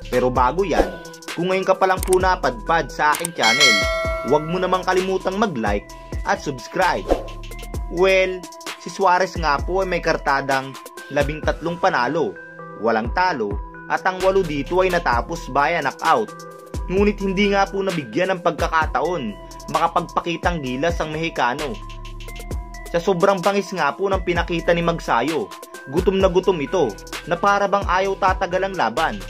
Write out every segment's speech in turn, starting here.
Pero bago yan, kung ngayon ka palang po napadpad sa aking channel, huwag mo namang kalimutang mag-like at subscribe. Well, si Suarez nga po ay may kartadang 13 panalo, walang talo, at ang 8 dito ay natapos via knockout. Ngunit hindi nga po nabigyan ng pagkakataon makapagpakitang gilas ang Mexicano. Sa sobrang bangis nga po ng pinakita ni Magsayo, gutom na gutom ito na para bang ayaw tatagal ang laban.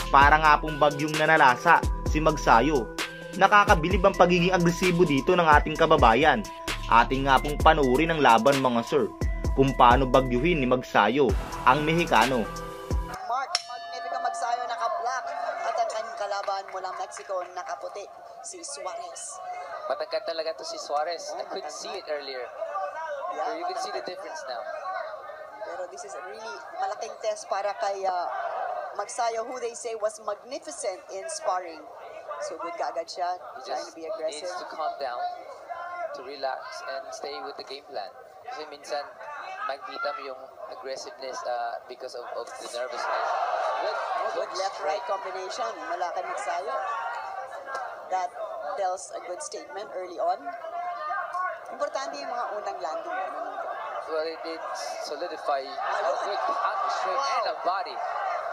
Para nga pong bagyong nanalasa si Magsayo. Nakakabilib ang pagiging agresibo dito ng ating kababayan. Ating nga pong panuuri ng laban mga sir, kung paano bagyuhin ni Magsayo ang Mexicano. Magnifica Magsayo naka-black at ang kanyang kalaban mula Mexico nakaputi, si Suarez. Matangkad talaga to si Suarez. I couldn't see it earlier. Yeah, So you can see the difference now. Pero this is a really malaking test para kay Magsayo, who they say was magnificent in sparring. So good kaagad siya, trying to be aggressive. Needs to calm down, to relax, and stay with the game plan. Kasi minsan, makikita mo yung aggressiveness because of the nervousness. Good left-right combination mula kay Magsayo. That tells a good statement early on. Importante yung mga unang landing. Well, it did solidify a good counter straight and a body.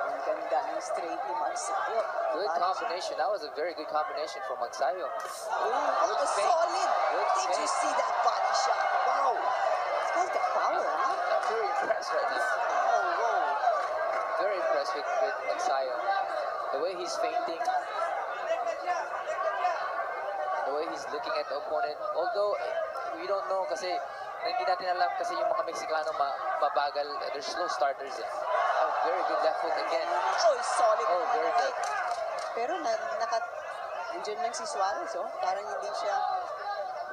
Ang ganda ng straight ni Magsayo. Good combination. That was a very good combination from Magsayo. Oh, solid. Did you see that body shot? Wow. It's got the power, huh? I'm very impressed right now. Oh, wow. Very impressed with Magsayo. The way he's feinting. The way he's looking at the opponent. Although, we don't know kasi hindi natin alam kasi yung mga Mexicano mabagal. They're slow starters. Oh, very good left foot again. Oh, solid. Oh, very good. Pero nandiyan lang si Suarez, oh. Parang hindi siya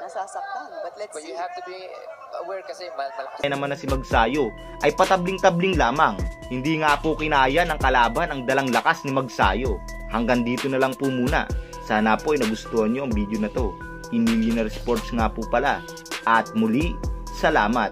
nasasaktan. But let's see. You have to be aware kasi malakas. Kaya naman na si Magsayo ay patabling-tabling lamang. Hindi nga po kinaya ng kalaban ang dalang lakas ni Magsayo. Hanggang dito na lang po muna. Sana po ay nagustuhan nyo ang video na to. In Millionaire Sports nga po pala. At muli, salamat.